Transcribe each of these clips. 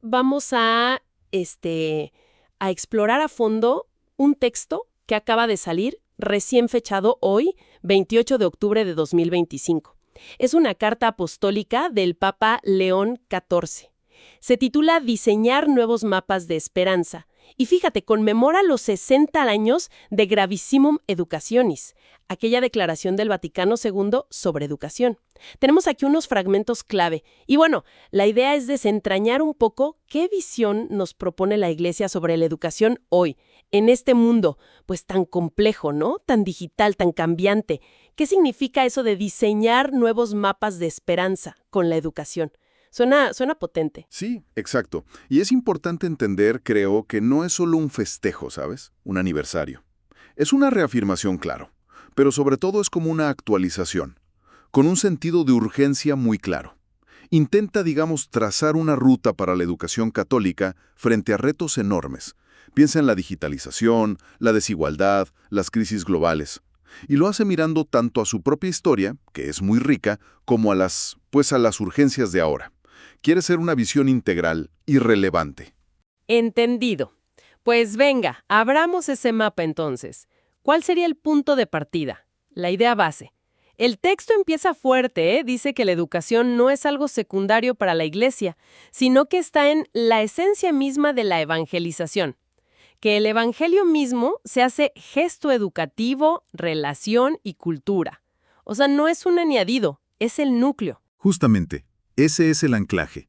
vamos a explorar a fondo un texto que acaba de salir, recién fechado hoy, 28 de octubre de 2025. Es una carta apostólica del Papa León XIV. Se titula Diseñar nuevos mapas de esperanza. Y fíjate, conmemora los 60 años de Gravissimum Educationis, aquella declaración del Vaticano II sobre educación. Tenemos aquí unos fragmentos clave. Y bueno, la idea es desentrañar un poco qué visión nos propone la Iglesia sobre la educación hoy, en este mundo, pues tan complejo, ¿no? Tan digital, tan cambiante. ¿Qué significa eso de diseñar nuevos mapas de esperanza con la educación? Suena potente. Sí, exacto. Y es importante entender, creo, que no es solo un festejo, ¿sabes? Un aniversario. Es una reafirmación, claro, pero sobre todo es como una actualización, con un sentido de urgencia muy claro. Intenta, digamos, trazar una ruta para la educación católica frente a retos enormes. Piensa en la digitalización, la desigualdad, las crisis globales. Y lo hace mirando tanto a su propia historia, que es muy rica, como a las urgencias de ahora. Quiere ser una visión integral y relevante. Entendido. Pues venga, abramos ese mapa entonces. ¿Cuál sería el punto de partida? La idea base. El texto empieza fuerte, ¿eh? Dice que la educación no es algo secundario para la Iglesia, sino que está en la esencia misma de la evangelización. Que el evangelio mismo se hace gesto educativo, relación y cultura. O sea, no es un añadido, es el núcleo. Justamente, ese es el anclaje.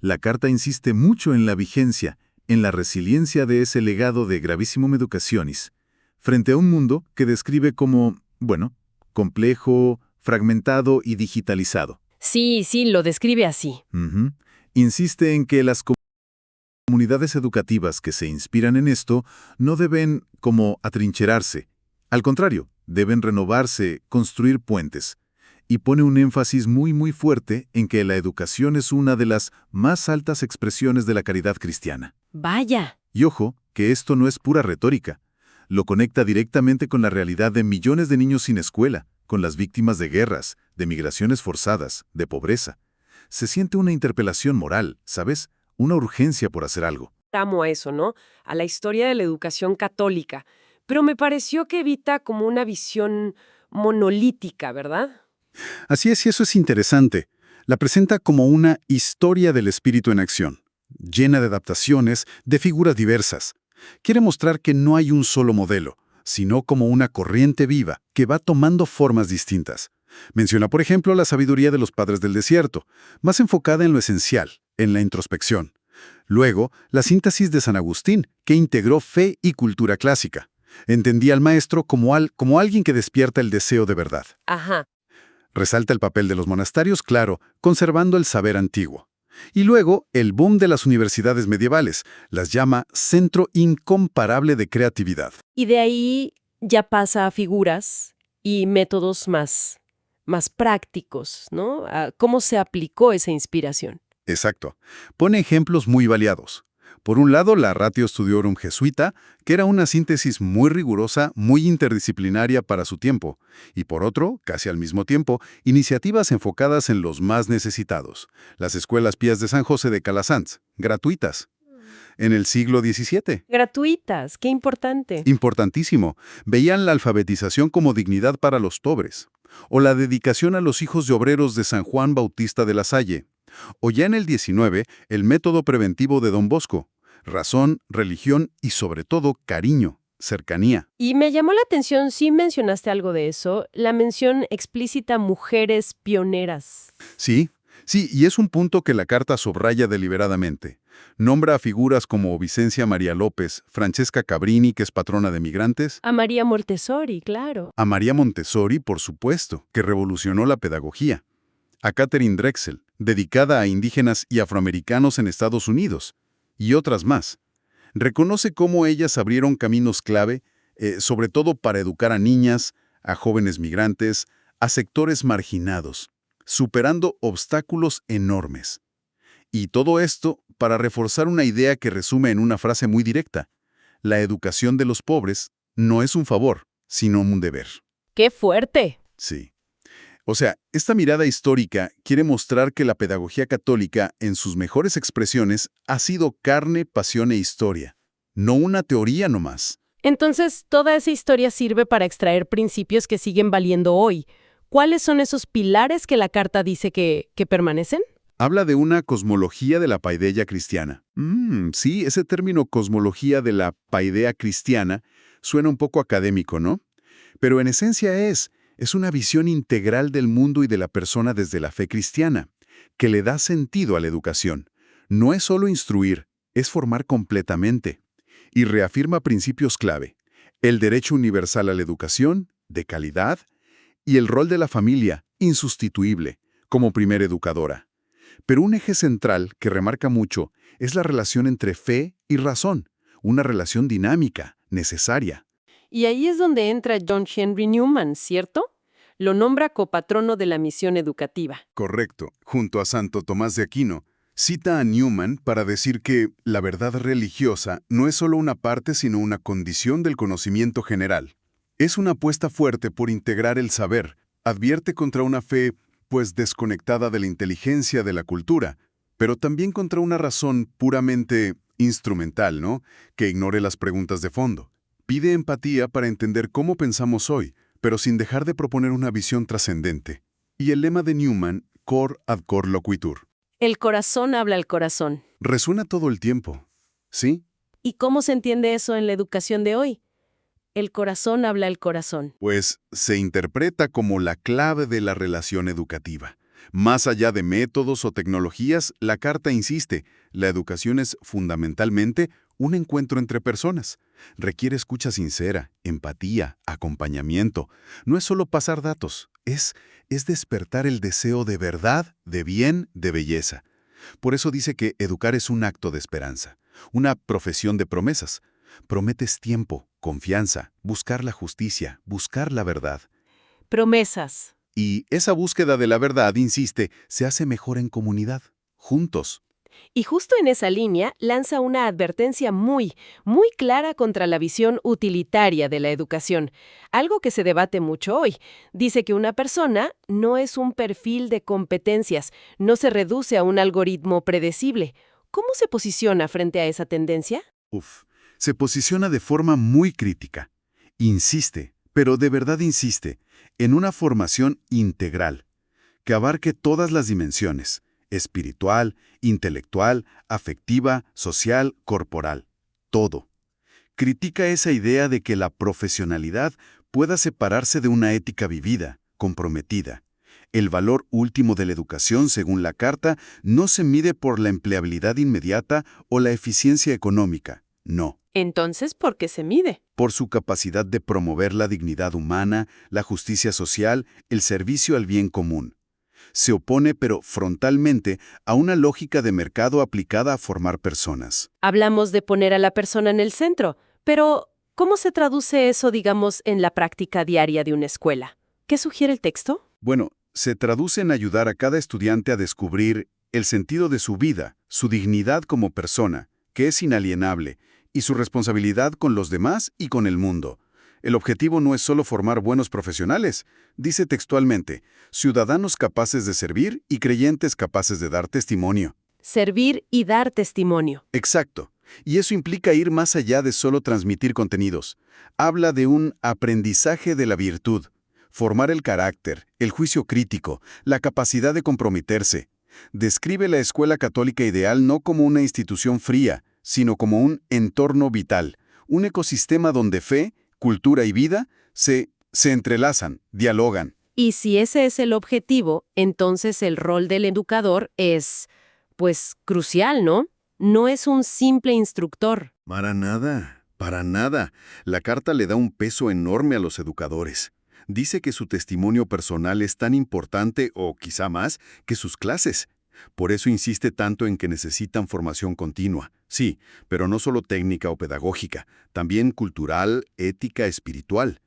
La carta insiste mucho en la vigencia, en la resiliencia de ese legado de Gravissimum Educationis, frente a un mundo que describe como, complejo, fragmentado y digitalizado. Sí, lo describe así. Insiste en que las comunidades educativas que se inspiran en esto no deben como atrincherarse. Al contrario, deben renovarse, construir puentes. Y pone un énfasis muy fuerte en que la educación es una de las más altas expresiones de la caridad cristiana. Vaya. Y ojo, que esto no es pura retórica. Lo conecta directamente con la realidad de millones de niños sin escuela, con las víctimas de guerras, de migraciones forzadas, de pobreza. Se siente una interpelación moral, ¿sabes? Una urgencia por hacer algo. Amo a eso, ¿no? A la historia de la educación católica. Pero me pareció que evita como una visión monolítica, ¿verdad? Así es, y eso es interesante. La presenta como una historia del espíritu en acción, llena de adaptaciones, de figuras diversas. Quiere mostrar que no hay un solo modelo, sino como una corriente viva que va tomando formas distintas. Menciona, por ejemplo, la sabiduría de los padres del desierto, más enfocada en lo esencial, en la introspección. Luego, la síntesis de San Agustín, que integró fe y cultura clásica. Entendía al maestro como alguien que despierta el deseo de verdad. Ajá. Resalta el papel de los monasterios, claro, conservando el saber antiguo. Y luego, el boom de las universidades medievales, las llama centro incomparable de creatividad. Y de ahí ya pasa a figuras y métodos más prácticos, ¿no? ¿Cómo se aplicó esa inspiración? Exacto. Pone ejemplos muy variados. Por un lado, la Ratio Studiorum jesuita, que era una síntesis muy rigurosa, muy interdisciplinaria para su tiempo, y por otro, casi al mismo tiempo, iniciativas enfocadas en los más necesitados, las escuelas pías de San José de Calasanz, gratuitas, en el siglo XVII. Gratuitas, qué importante. Importantísimo, veían la alfabetización como dignidad para los pobres, o la dedicación a los hijos de obreros de San Juan Bautista de la Salle, o ya en el XIX, el método preventivo de Don Bosco, razón, religión y sobre todo cariño, cercanía. Y me llamó la atención, sí mencionaste algo de eso, la mención explícita mujeres pioneras. Sí, y es un punto que la carta subraya deliberadamente. Nombra a figuras como Vicencia María López, Francesca Cabrini, que es patrona de migrantes. A María Montessori, claro. A María Montessori, por supuesto, que revolucionó la pedagogía. A Catherine Drexel, dedicada a indígenas y afroamericanos en Estados Unidos. Y otras más. Reconoce cómo ellas abrieron caminos clave, sobre todo para educar a niñas, a jóvenes migrantes, a sectores marginados, superando obstáculos enormes. Y todo esto para reforzar una idea que resume en una frase muy directa. La educación de los pobres no es un favor, sino un deber. ¡Qué fuerte! Sí. O sea, esta mirada histórica quiere mostrar que la pedagogía católica, en sus mejores expresiones, ha sido carne, pasión e historia, no una teoría nomás. Entonces, toda esa historia sirve para extraer principios que siguen valiendo hoy. ¿Cuáles son esos pilares que la carta dice que permanecen? Habla de una cosmología de la paideia cristiana. Sí, ese término cosmología de la paideia cristiana suena un poco académico, ¿no? Pero en esencia es una visión integral del mundo y de la persona desde la fe cristiana, que le da sentido a la educación. No es solo instruir, es formar completamente. Y reafirma principios clave: el derecho universal a la educación, de calidad, y el rol de la familia, insustituible, como primera educadora. Pero un eje central que remarca mucho es la relación entre fe y razón, una relación dinámica, necesaria. Y ahí es donde entra John Henry Newman, ¿cierto? Lo nombra copatrono de la misión educativa. Correcto. Junto a Santo Tomás de Aquino, cita a Newman para decir que la verdad religiosa no es solo una parte, sino una condición del conocimiento general. Es una apuesta fuerte por integrar el saber. Advierte contra una fe, pues, desconectada de la inteligencia de la cultura, pero también contra una razón puramente instrumental, ¿no?, que ignore las preguntas de fondo. Pide empatía para entender cómo pensamos hoy, pero sin dejar de proponer una visión trascendente. Y el lema de Newman, cor ad cor loquitur. El corazón habla al corazón. Resuena todo el tiempo, ¿sí? ¿Y cómo se entiende eso en la educación de hoy? El corazón habla al corazón. Pues se interpreta como la clave de la relación educativa. Más allá de métodos o tecnologías, la carta insiste, la educación es fundamentalmente un encuentro entre personas. Requiere escucha sincera, empatía, acompañamiento. No es solo pasar datos, es despertar el deseo de verdad, de bien, de belleza. Por eso dice que educar es un acto de esperanza, una profesión de promesas. Prometes tiempo, confianza, buscar la justicia, buscar la verdad. Promesas. Y esa búsqueda de la verdad, insiste, se hace mejor en comunidad, juntos. Y justo en esa línea lanza una advertencia muy clara contra la visión utilitaria de la educación, algo que se debate mucho hoy. Dice que una persona no es un perfil de competencias, no se reduce a un algoritmo predecible. ¿Cómo se posiciona frente a esa tendencia? Se posiciona de forma muy crítica. Insiste, pero de verdad insiste, en una formación integral, que abarque todas las dimensiones: espiritual, intelectual, afectiva, social, corporal. Todo. Critica esa idea de que la profesionalidad pueda separarse de una ética vivida, comprometida. El valor último de la educación, según la carta, no se mide por la empleabilidad inmediata o la eficiencia económica. No. Entonces, ¿por qué se mide? Por su capacidad de promover la dignidad humana, la justicia social, el servicio al bien común. Se opone, pero frontalmente, a una lógica de mercado aplicada a formar personas. Hablamos de poner a la persona en el centro, pero ¿cómo se traduce eso, digamos, en la práctica diaria de una escuela? ¿Qué sugiere el texto? Bueno, se traduce en ayudar a cada estudiante a descubrir el sentido de su vida, su dignidad como persona, que es inalienable, y su responsabilidad con los demás y con el mundo. El objetivo no es solo formar buenos profesionales, dice textualmente, ciudadanos capaces de servir y creyentes capaces de dar testimonio. Servir y dar testimonio. Exacto. Y eso implica ir más allá de solo transmitir contenidos. Habla de un aprendizaje de la virtud, formar el carácter, el juicio crítico, la capacidad de comprometerse. Describe la escuela católica ideal no como una institución fría, sino como un entorno vital, un ecosistema donde fe, cultura y vida se entrelazan, dialogan. Y si ese es el objetivo, entonces el rol del educador es, pues, crucial, ¿no? No es un simple instructor. Para nada. La carta le da un peso enorme a los educadores. Dice que su testimonio personal es tan importante, o quizá más, que sus clases. Por eso insiste tanto en que necesitan formación continua. Sí, pero no solo técnica o pedagógica, también cultural, ética, espiritual.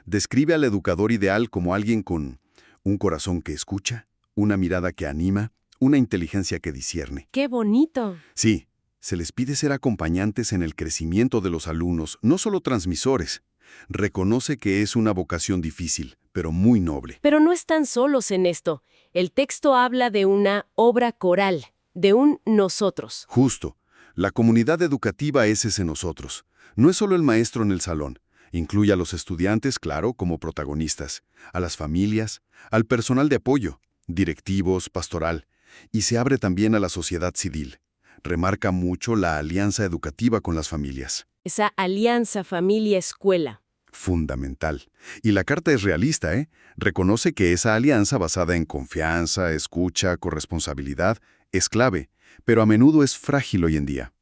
Describe al educador ideal como alguien con un corazón que escucha, una mirada que anima, una inteligencia que discierne. ¡Qué bonito! Sí, se les pide ser acompañantes en el crecimiento de los alumnos, no solo transmisores. Reconoce que es una vocación difícil, pero muy noble. Pero no están solos en esto. El texto habla de una obra coral, de un nosotros. Justo. La comunidad educativa es ese nosotros. No es solo el maestro en el salón. Incluye a los estudiantes, claro, como protagonistas, a las familias, al personal de apoyo, directivos, pastoral, y se abre también a la sociedad civil. Remarca mucho la alianza educativa con las familias. Esa alianza familia-escuela. Fundamental. Y la carta es realista, ¿eh? Reconoce que esa alianza basada en confianza, escucha, corresponsabilidad, es clave, pero a menudo es frágil hoy en día.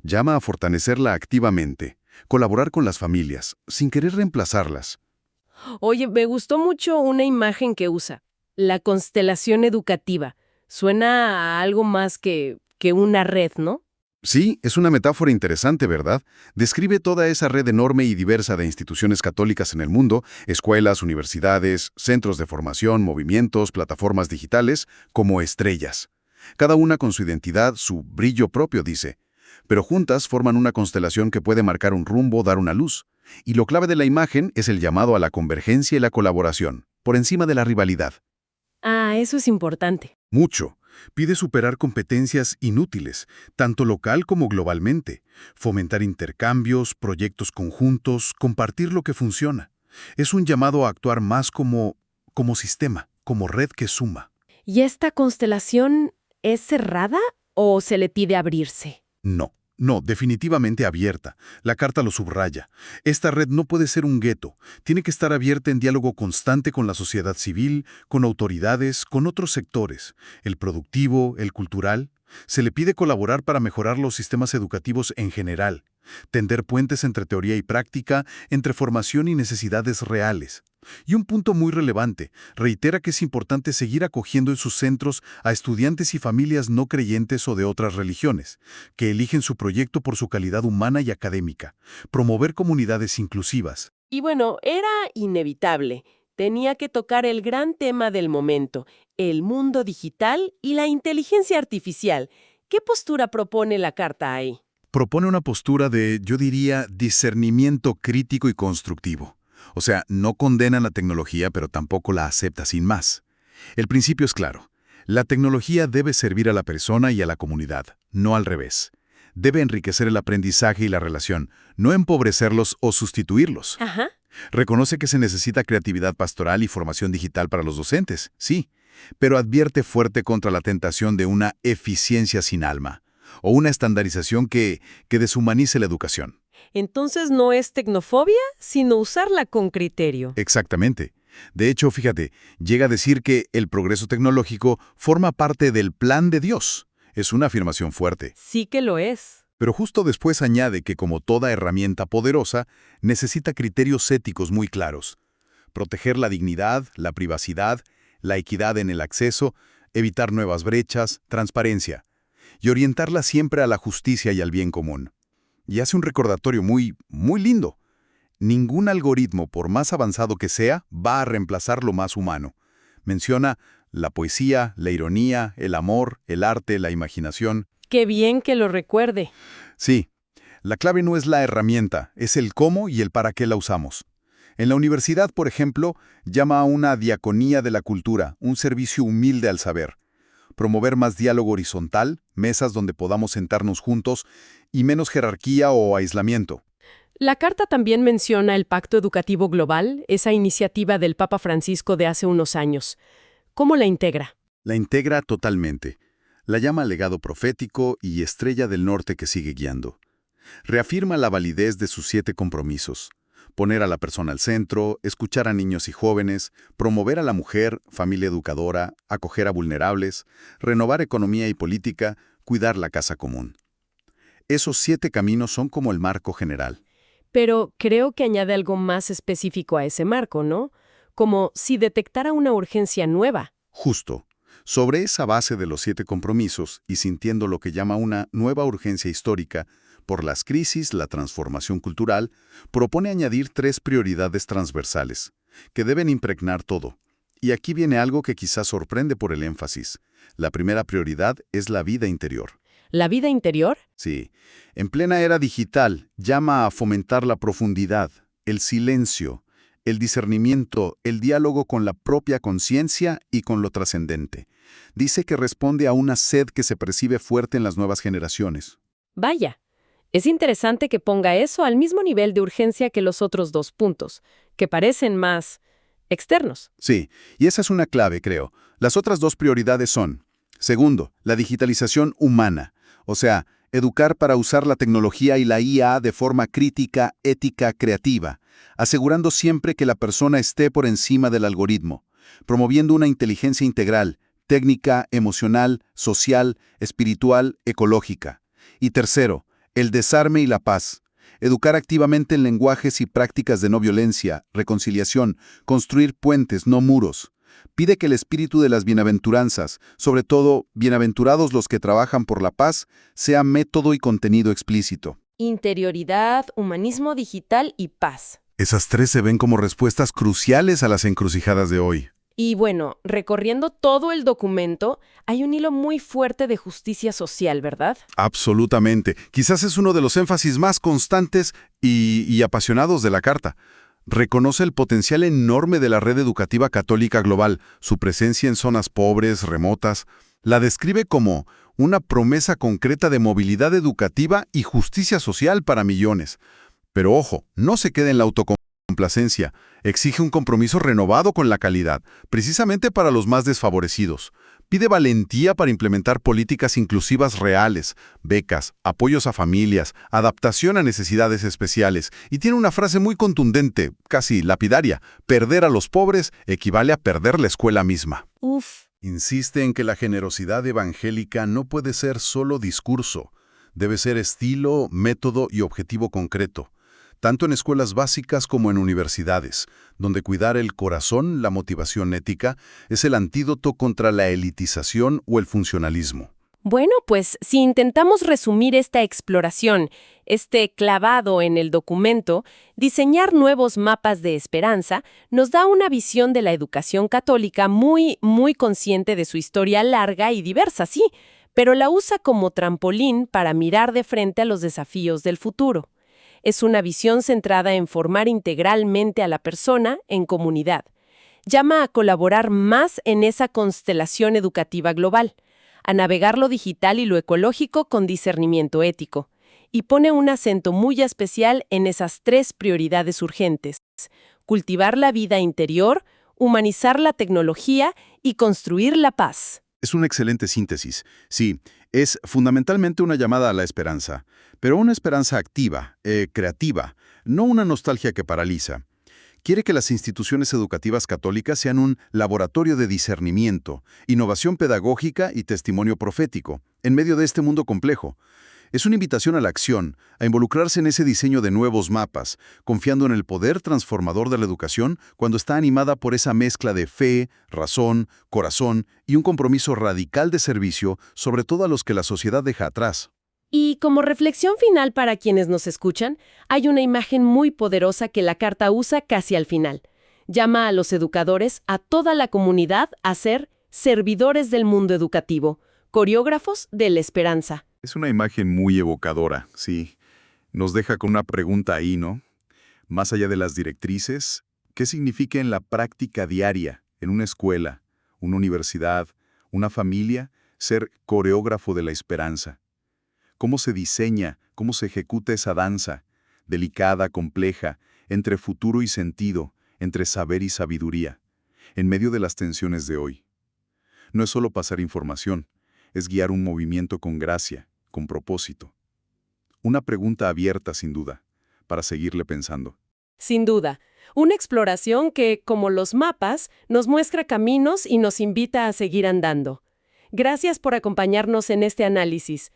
Llama a fortalecerla activamente, colaborar con las familias, sin querer reemplazarlas. Oye, me gustó mucho una imagen que usa. La constelación educativa. Suena a algo más que una red, ¿no? Sí, es una metáfora interesante, ¿verdad? Describe toda esa red enorme y diversa de instituciones católicas en el mundo, escuelas, universidades, centros de formación, movimientos, plataformas digitales, como estrellas. Cada una con su identidad, su brillo propio, dice. Pero juntas forman una constelación que puede marcar un rumbo, dar una luz. Y lo clave de la imagen es el llamado a la convergencia y la colaboración, por encima de la rivalidad. Ah, eso es importante. Mucho. Pide superar competencias inútiles, tanto local como globalmente, fomentar intercambios, proyectos conjuntos, compartir lo que funciona. Es un llamado a actuar más como sistema, como red que suma. ¿Y esta constelación es cerrada o se le pide abrirse? No, definitivamente abierta. La carta lo subraya. Esta red no puede ser un gueto. Tiene que estar abierta en diálogo constante con la sociedad civil, con autoridades, con otros sectores, el productivo, el cultural. Se le pide colaborar para mejorar los sistemas educativos en general, tender puentes entre teoría y práctica, entre formación y necesidades reales. Y un punto muy relevante, reitera que es importante seguir acogiendo en sus centros a estudiantes y familias no creyentes o de otras religiones, que eligen su proyecto por su calidad humana y académica, promover comunidades inclusivas. Y bueno, era inevitable. Tenía que tocar el gran tema del momento, el mundo digital y la inteligencia artificial. ¿Qué postura propone la carta ahí? Propone una postura de, yo diría, discernimiento crítico y constructivo. O sea, no condena la tecnología, pero tampoco la acepta sin más. El principio es claro. La tecnología debe servir a la persona y a la comunidad, no al revés. Debe enriquecer el aprendizaje y la relación, no empobrecerlos o sustituirlos. Ajá. Reconoce que se necesita creatividad pastoral y formación digital para los docentes, sí, pero advierte fuerte contra la tentación de una eficiencia sin alma, o una estandarización que deshumanice la educación. Entonces no es tecnofobia, sino usarla con criterio. Exactamente. De hecho, fíjate, llega a decir que el progreso tecnológico forma parte del plan de Dios. Es una afirmación fuerte. Sí que lo es. Pero justo después añade que como toda herramienta poderosa, necesita criterios éticos muy claros. Proteger la dignidad, la privacidad, la equidad en el acceso, evitar nuevas brechas, transparencia, y orientarla siempre a la justicia y al bien común. Y hace un recordatorio muy lindo. Ningún algoritmo, por más avanzado que sea, va a reemplazar lo más humano. Menciona la poesía, la ironía, el amor, el arte, la imaginación. Qué bien que lo recuerde. Sí, la clave no es la herramienta, es el cómo y el para qué la usamos. En la universidad, por ejemplo, llama a una diaconía de la cultura, un servicio humilde al saber. Promover más diálogo horizontal, mesas donde podamos sentarnos juntos, y menos jerarquía o aislamiento. La carta también menciona el Pacto Educativo Global, esa iniciativa del Papa Francisco de hace unos años. ¿Cómo la integra? La integra totalmente. La llama legado profético y estrella del norte que sigue guiando. Reafirma la validez de sus 7 compromisos. Poner a la persona al centro, escuchar a niños y jóvenes, promover a la mujer, familia educadora, acoger a vulnerables, renovar economía y política, cuidar la casa común. Esos 7 caminos son como el marco general. Pero creo que añade algo más específico a ese marco, ¿no? Como si detectara una urgencia nueva. Justo. Sobre esa base de los 7 compromisos y sintiendo lo que llama una nueva urgencia histórica, por las crisis, la transformación cultural, propone añadir 3 prioridades transversales, que deben impregnar todo. Y aquí viene algo que quizás sorprende por el énfasis. La primera prioridad es la vida interior. ¿La vida interior? Sí. En plena era digital, llama a fomentar la profundidad, el silencio, el discernimiento, el diálogo con la propia conciencia y con lo trascendente. Dice que responde a una sed que se percibe fuerte en las nuevas generaciones. Vaya, es interesante que ponga eso al mismo nivel de urgencia que los otros dos puntos, que parecen más externos. Sí, y esa es una clave, creo. Las otras dos prioridades son, segundo, la digitalización humana, o sea, educar para usar la tecnología y la IA de forma crítica, ética, creativa, asegurando siempre que la persona esté por encima del algoritmo, promoviendo una inteligencia integral, técnica, emocional, social, espiritual, ecológica. Y tercero, el desarme y la paz. Educar activamente en lenguajes y prácticas de no violencia, reconciliación, construir puentes, no muros. Pide que el espíritu de las bienaventuranzas, sobre todo, bienaventurados los que trabajan por la paz, sea método y contenido explícito. Interioridad, humanismo digital y paz. Esas tres se ven como respuestas cruciales a las encrucijadas de hoy. Y bueno, recorriendo todo el documento, hay un hilo muy fuerte de justicia social, ¿verdad? Absolutamente. Quizás es uno de los énfasis más constantes y apasionados de la Carta. Reconoce el potencial enorme de la red educativa católica global, su presencia en zonas pobres, remotas. La describe como una promesa concreta de movilidad educativa y justicia social para millones. Pero ojo, no se queda en la autocomplacencia. Exige un compromiso renovado con la calidad, precisamente para los más desfavorecidos. Pide valentía para implementar políticas inclusivas reales, becas, apoyos a familias, adaptación a necesidades especiales, y tiene una frase muy contundente, casi lapidaria: perder a los pobres equivale a perder la escuela misma. Uf. Insiste en que la generosidad evangélica no puede ser solo discurso, debe ser estilo, método y objetivo concreto, tanto en escuelas básicas como en universidades, donde cuidar el corazón, la motivación ética, es el antídoto contra la elitización o el funcionalismo. Bueno, pues si intentamos resumir esta exploración, este clavado en el documento, diseñar nuevos mapas de esperanza nos da una visión de la educación católica muy consciente de su historia larga y diversa, sí, pero la usa como trampolín para mirar de frente a los desafíos del futuro. Es una visión centrada en formar integralmente a la persona en comunidad. Llama a colaborar más en esa constelación educativa global, a navegar lo digital y lo ecológico con discernimiento ético, y pone un acento muy especial en esas tres prioridades urgentes: cultivar la vida interior, humanizar la tecnología y construir la paz. Es una excelente síntesis. Sí, es fundamentalmente una llamada a la esperanza, pero una esperanza activa, creativa, no una nostalgia que paraliza. Quiere que las instituciones educativas católicas sean un laboratorio de discernimiento, innovación pedagógica y testimonio profético, en medio de este mundo complejo. Es una invitación a la acción, a involucrarse en ese diseño de nuevos mapas, confiando en el poder transformador de la educación cuando está animada por esa mezcla de fe, razón, corazón y un compromiso radical de servicio, sobre todo a los que la sociedad deja atrás. Y como reflexión final para quienes nos escuchan, hay una imagen muy poderosa que la Carta usa casi al final. Llama a los educadores, a toda la comunidad, a ser servidores del mundo educativo, coreógrafos de la esperanza. Es una imagen muy evocadora, sí. Nos deja con una pregunta ahí, ¿no? Más allá de las directrices, ¿qué significa en la práctica diaria, en una escuela, una universidad, una familia, ser coreógrafo de la esperanza? ¿Cómo se diseña, cómo se ejecuta esa danza, delicada, compleja, entre futuro y sentido, entre saber y sabiduría, en medio de las tensiones de hoy? No es solo pasar información, es guiar un movimiento con gracia, con propósito. Una pregunta abierta, sin duda, para seguirle pensando. Sin duda, una exploración que, como los mapas, nos muestra caminos y nos invita a seguir andando. Gracias por acompañarnos en este análisis.